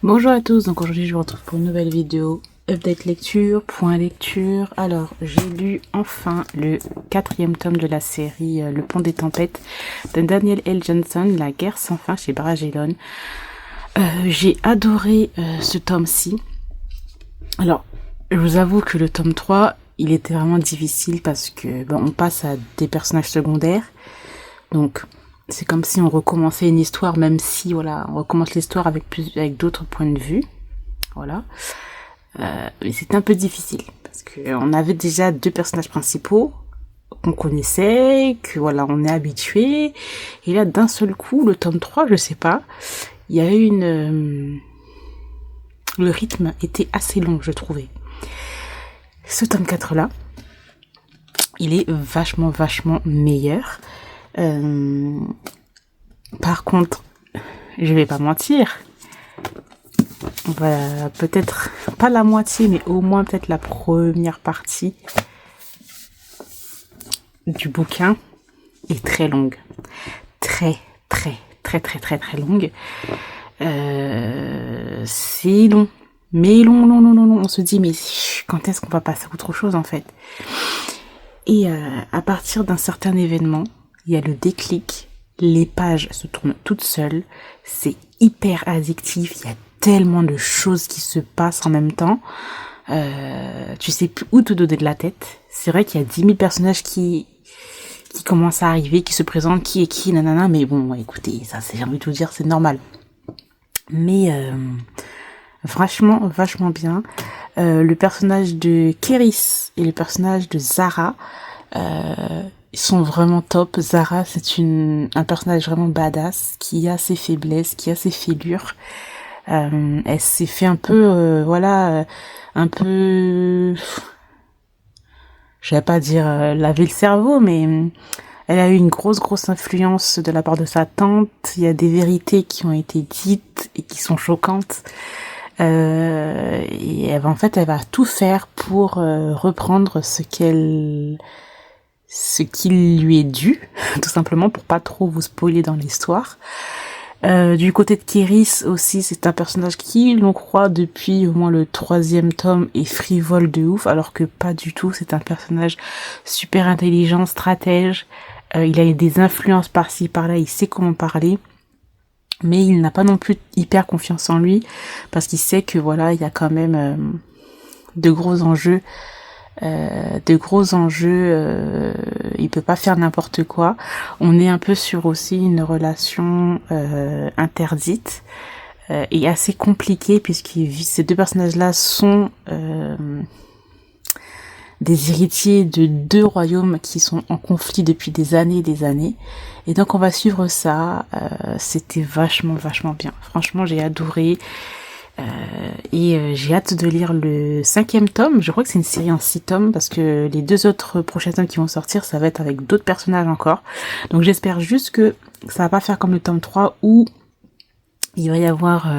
Bonjour à tous, donc aujourd'hui je vous retrouve pour une nouvelle vidéo, update lecture, point lecture. Alors j'ai lu enfin le 4e tome de la série Le Pont des Tempêtes de Daniel L. Johnson, La guerre sans fin chez Bragelonne. J'ai adoré ce tome-ci. Alors je vous avoue que le tome 3 il était vraiment difficile parce que on passe à des personnages secondaires, donc c'est comme si on recommençait une histoire, même si voilà, on recommence l'histoire avec d'autres points de vue, voilà. Mais c'était un peu difficile parce que on avait déjà deux personnages principaux qu'on connaissait, que voilà, on est habitué, et là d'un seul coup, le tome 3, je sais pas, il y a eu le rythme était assez long, je trouvais. Ce tome 4 là, il est vachement meilleur. Par contre, je vais pas mentir, voilà, peut-être pas la moitié, mais au moins peut-être la première partie du bouquin est très longue, très longue. C'est long, mais long. On se dit mais quand est-ce qu'on va passer à autre chose en fait? Et à partir d'un certain événement, il y a le déclic, les pages se tournent toutes seules, c'est hyper addictif, il y a tellement de choses qui se passent en même temps, tu sais plus où te donner de la tête. C'est vrai qu'il y a 10 000 personnages qui commencent à arriver, qui se présentent, qui est qui, nanana, mais bon, écoutez, ça j'ai envie de vous dire, c'est normal. Mais vachement bien. Le personnage de Kéris et le personnage de Zara ils sont vraiment top. Zara, c'est un personnage vraiment badass, qui a ses faiblesses, qui a ses fêlures. Elle s'est fait un peu, un peu, je vais pas dire laver le cerveau, mais elle a eu une grosse influence de la part de sa tante. Il y a des vérités qui ont été dites et qui sont choquantes. Et elle va tout faire pour reprendre ce qui lui est dû, tout simplement, pour pas trop vous spoiler dans l'histoire. Du côté de Kéris aussi, c'est un personnage qui, l'on croit depuis au moins le 3e tome, est frivole de ouf, alors que pas du tout. C'est un personnage super intelligent, stratège. Il a des influences par-ci, par-là, il sait comment parler. Mais il n'a pas non plus hyper confiance en lui, parce qu'il sait que voilà, il y a quand même de gros enjeux. Il peut pas faire n'importe quoi. On est un peu sur aussi une relation interdite et assez compliquée, puisque ces deux personnages-là sont des héritiers de deux royaumes qui sont en conflit depuis des années. Et donc on va suivre ça. C'était vachement bien. Franchement, j'ai adoré. Et j'ai hâte de lire le 5e tome. Je crois que c'est une série en 6 tomes, parce que les 2 autres prochains tomes qui vont sortir, ça va être avec d'autres personnages encore. Donc j'espère juste que ça va pas faire comme le tome 3 où il va y avoir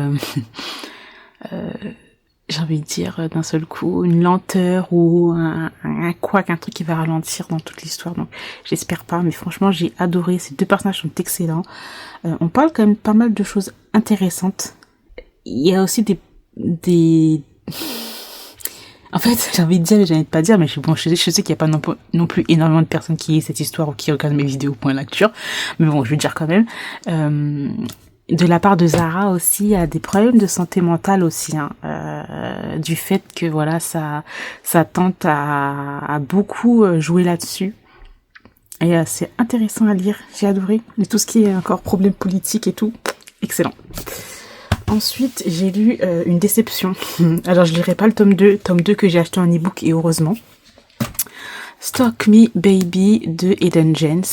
j'ai envie de dire d'un seul coup une lenteur ou un couac, un truc qui va ralentir dans toute l'histoire. Donc j'espère pas, mais franchement j'ai adoré. Ces deux personnages sont excellents. On parle quand même pas mal de choses intéressantes. Il y a aussi des en fait, j'ai envie de dire, mais j'ai envie de pas dire, mais je sais qu'il y a pas non plus énormément de personnes qui lisent cette histoire ou qui regardent mes vidéos point lecture, mais bon, je veux dire quand même. De la part de Zara aussi, il y a des problèmes de santé mentale aussi, du fait que voilà, sa tante a beaucoup joué là-dessus. Et c'est intéressant à lire, j'ai adoré. Et tout ce qui est encore problème politique et tout, excellent. Ensuite, j'ai lu une déception. Alors, je lirai pas le tome 2 que j'ai acheté en ebook, et heureusement. Stalk Me Baby de Eden James,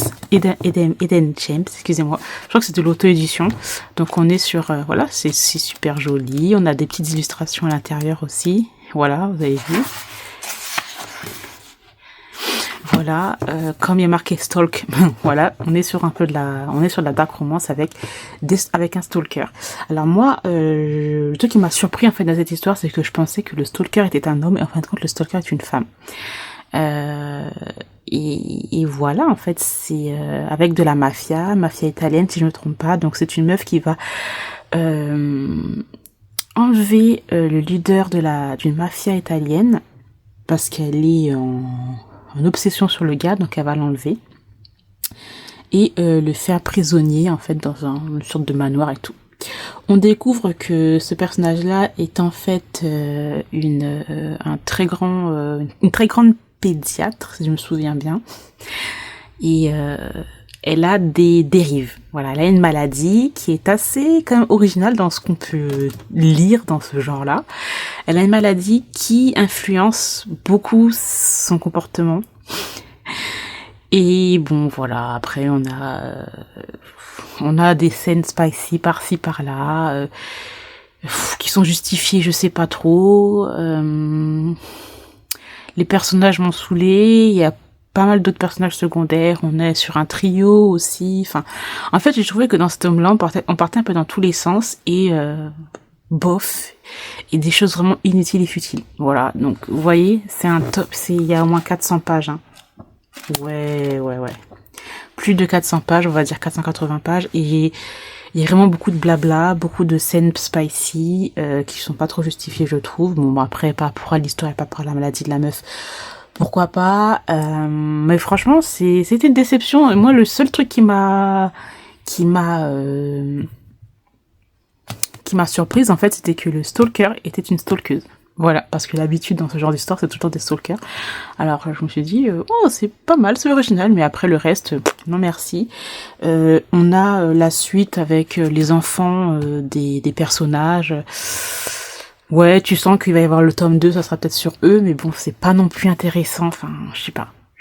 excusez-moi. Je crois que c'est de l'auto-édition. Donc, on est sur, voilà, c'est super joli. On a des petites illustrations à l'intérieur aussi. Voilà, vous avez vu. Voilà, comme il y a marqué Stalk, voilà, on est sur de la dark romance avec un stalker. Alors moi, le truc qui m'a surpris en fait dans cette histoire, c'est que je pensais que le stalker était un homme, et en fin de compte, le stalker est une femme. Et voilà, en fait, c'est avec de la mafia italienne, si je me trompe pas. Donc c'est une meuf qui va enlever le leader d'une mafia italienne parce qu'elle est en obsession sur le gars, donc elle va l'enlever et le faire prisonnier en fait dans une sorte de manoir et tout. On découvre que ce personnage-là est en fait une très grande pédiatre, si je me souviens bien, et elle a des dérives. Voilà, elle a une maladie qui est assez quand même originale dans ce qu'on peut lire dans ce genre-là. Elle a une maladie qui influence beaucoup son comportement. Et bon, voilà, après on a des scènes spicy par-ci par-là qui sont justifiées, je sais pas trop. Les personnages m'ont saoulé, il y a pas mal d'autres personnages secondaires, on est sur un trio aussi. Enfin, en fait, j'ai trouvé que dans ce tome-là, on partait un peu dans tous les sens et bof, et des choses vraiment inutiles et futiles. Voilà, donc vous voyez, c'est un top, il y a au moins 400 pages. Hein. Ouais. Plus de 400 pages, on va dire 480 pages, et il y a vraiment beaucoup de blabla, beaucoup de scènes spicy qui sont pas trop justifiées, je trouve. Bon, après, pas pour l'histoire et pas pour la maladie de la meuf, pourquoi pas. Mais franchement, c'était une déception. Moi, le seul truc qui m'a surprise, en fait, c'était que le stalker était une stalkeuse. Voilà, parce que l'habitude dans ce genre d'histoire, c'est tout le temps des stalkers. Alors, je me suis dit, oh, c'est pas mal, c'est original, mais après le reste, non merci. On a la suite avec les enfants des personnages. Ouais, tu sens qu'il va y avoir le tome 2, ça sera peut-être sur eux, mais bon, c'est pas non plus intéressant, enfin, je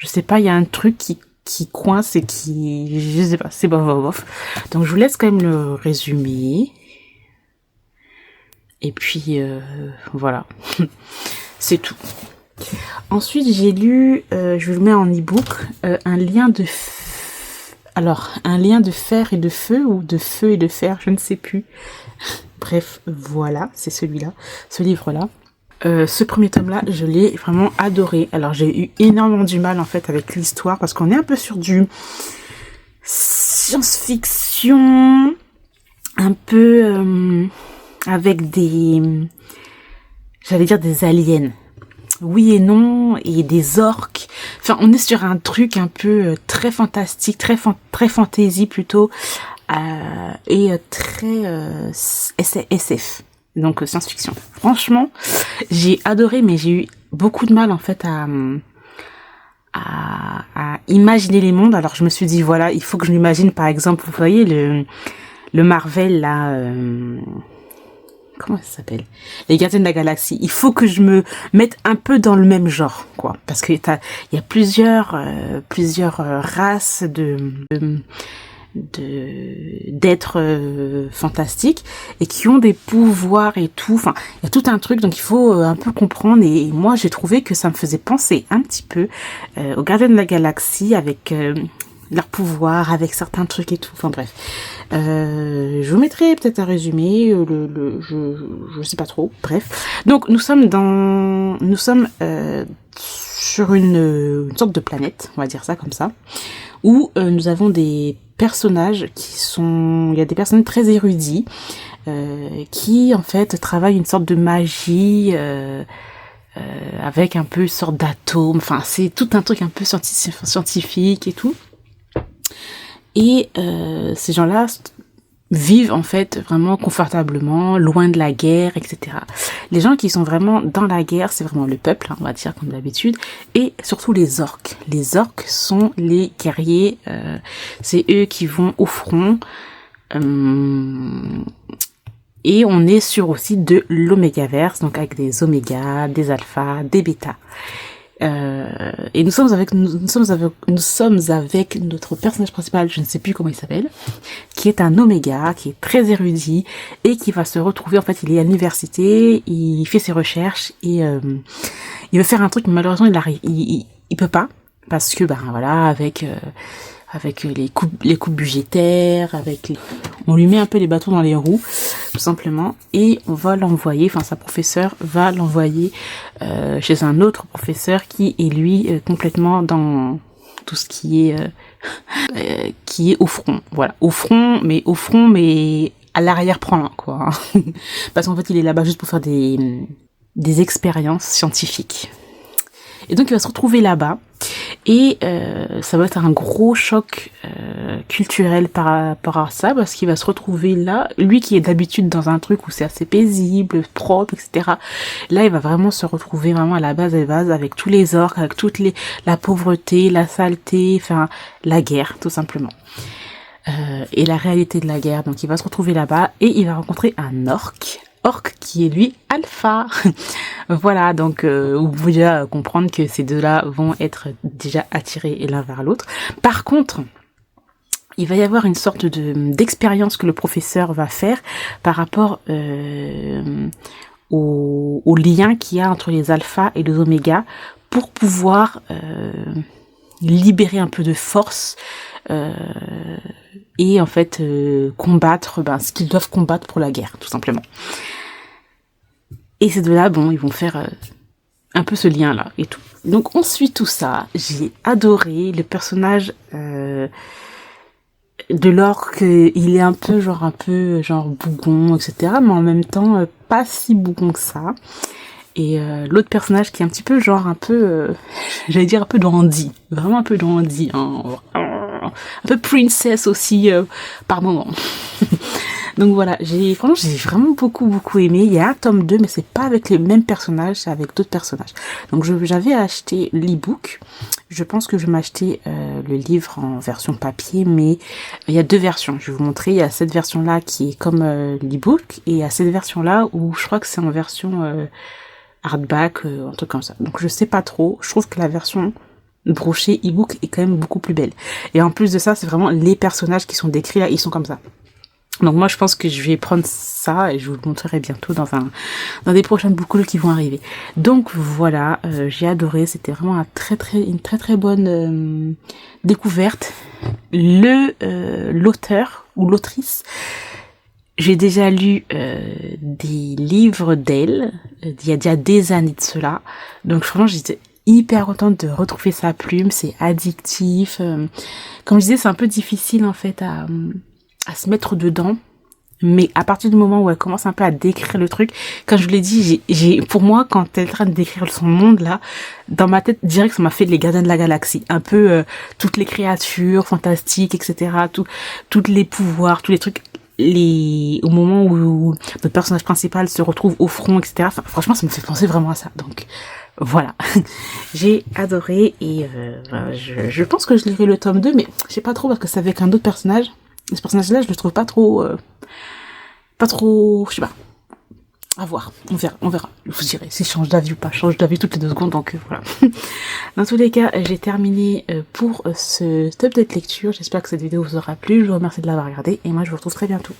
sais pas, il y a un truc qui coince et je sais pas, c'est bof. Donc je vous laisse quand même le résumé. Et puis voilà, c'est tout. Ensuite, j'ai lu, je vous le mets en e-book, un lien de fer et de feu, ou de feu et de fer, je ne sais plus. Bref, voilà, c'est celui-là, ce livre-là. Ce premier tome-là, je l'ai vraiment adoré. Alors, j'ai eu énormément du mal, en fait, avec l'histoire, parce qu'on est un peu sur du science-fiction, un peu avec j'allais dire des aliens. Oui et non, et des orques. Enfin, on est sur un truc un peu très fantastique, très fantasy plutôt, et très SF, donc science-fiction. Franchement, j'ai adoré, mais j'ai eu beaucoup de mal en fait à imaginer les mondes. Alors je me suis dit voilà, il faut que je m'imagine par exemple, vous voyez le Marvel là. Comment ça s'appelle? Les Gardiens de la Galaxie. Il faut que je me mette un peu dans le même genre, quoi. Parce que il y a plusieurs races d'êtres fantastiques et qui ont des pouvoirs et tout. Enfin, il y a tout un truc, donc il faut un peu comprendre. Et moi, j'ai trouvé que ça me faisait penser un petit peu aux Gardiens de la Galaxie avec leurs pouvoirs, avec certains trucs et tout. Enfin bref. Je vous mettrai peut-être un résumé, je sais pas trop, bref. Donc nous sommes sur une sorte de planète, on va dire ça comme ça, où nous avons des personnages il y a des personnes très érudits, qui en fait travaillent une sorte de magie, avec un peu une sorte d'atome, enfin c'est tout un truc un peu scientifique et tout. Et ces gens-là vivent en fait vraiment confortablement, loin de la guerre, etc. Les gens qui sont vraiment dans la guerre, c'est vraiment le peuple, hein, on va dire comme d'habitude, et surtout les orques. Les orques sont les guerriers, c'est eux qui vont au front, et on est sur aussi de l'Omégaverse, donc avec des omégas, des alphas, des bêtas. Et nous sommes avec notre personnage principal, je ne sais plus comment il s'appelle, qui est un oméga, qui est très érudit et qui va se retrouver, en fait, il est à l'université, il fait ses recherches et il veut faire un truc, mais malheureusement il peut pas parce que voilà, avec les coupes budgétaires, on lui met un peu les bâtons dans les roues, tout simplement, et on va l'envoyer, enfin sa professeure va l'envoyer chez un autre professeur qui est lui complètement dans tout ce qui est au front, voilà, au front, mais à l'arrière-plan, quoi. Parce qu'en fait, il est là-bas juste pour faire des expériences scientifiques. Et donc, il va se retrouver là-bas. Et ça va être un gros choc culturel par rapport à ça, parce qu'il va se retrouver là, lui qui est d'habitude dans un truc où c'est assez paisible, propre, etc. Là, il va vraiment se retrouver vraiment à la base des bases, avec tous les orques, avec la pauvreté, la saleté, enfin la guerre, tout simplement. Et la réalité de la guerre. Donc il va se retrouver là-bas et il va rencontrer un orc qui est lui alpha. Voilà, donc vous pouvez déjà comprendre que ces deux-là vont être déjà attirés l'un vers l'autre. Par contre, il va y avoir une sorte d'expérience que le professeur va faire par rapport au lien qu'il y a entre les alphas et les omégas pour pouvoir libérer un peu de force et en fait combattre ce qu'ils doivent combattre pour la guerre, tout simplement. Et ces deux-là, bon, ils vont faire un peu ce lien-là et tout. Donc on suit tout ça. J'ai adoré le personnage de l'orque. Il est un peu genre bougon, etc. Mais en même temps, pas si bougon que ça. Et l'autre personnage qui est un petit peu j'allais dire un peu dandy. Vraiment un peu dandy. Hein. Un peu princess aussi par moment. Donc voilà, j'ai vraiment beaucoup aimé. Il y a un tome 2, mais c'est pas avec les mêmes personnages, c'est avec d'autres personnages. Donc j'avais acheté l'e-book. Je pense que je vais m'acheter le livre en version papier, mais il y a deux versions. Je vais vous montrer. Il y a cette version-là qui est comme l'e-book, et il y a cette version-là où je crois que c'est en version hardback, un truc comme ça. Donc je sais pas trop. Je trouve que la version brochée e-book est quand même beaucoup plus belle. Et en plus de ça, c'est vraiment les personnages qui sont décrits là, ils sont comme ça. Donc moi je pense que je vais prendre ça et je vous le montrerai bientôt dans des prochaines book hauls qui vont arriver. Donc voilà, j'ai adoré, c'était vraiment une très bonne découverte. L'auteur ou l'autrice, j'ai déjà lu des livres d'elle il y a déjà des années de cela. Donc franchement j'étais hyper contente de retrouver sa plume, c'est addictif. Comme je disais, c'est un peu difficile en fait à se mettre dedans, mais à partir du moment où elle commence un peu à décrire le truc, comme je vous l'ai dit, pour moi, quand elle est en train de décrire son monde là, dans ma tête, direct, ça m'a fait les Gardiens de la Galaxie, un peu toutes les créatures fantastiques, etc., tous les pouvoirs, tous les trucs, au moment où notre personnage principal se retrouve au front, etc. Enfin, franchement, ça me fait penser vraiment à ça. Donc voilà, j'ai adoré et je pense que je lirai le tome 2, mais je sais pas trop parce que c'est avec un autre personnage. Ce personnage-là, je le trouve pas trop, je sais pas. À voir, on verra. Je vous dirai si je change d'avis ou pas. Je change d'avis toutes les 2 secondes, donc voilà. Dans tous les cas, j'ai terminé pour ce update lecture. J'espère que cette vidéo vous aura plu. Je vous remercie de l'avoir regardé et moi je vous retrouve très bientôt.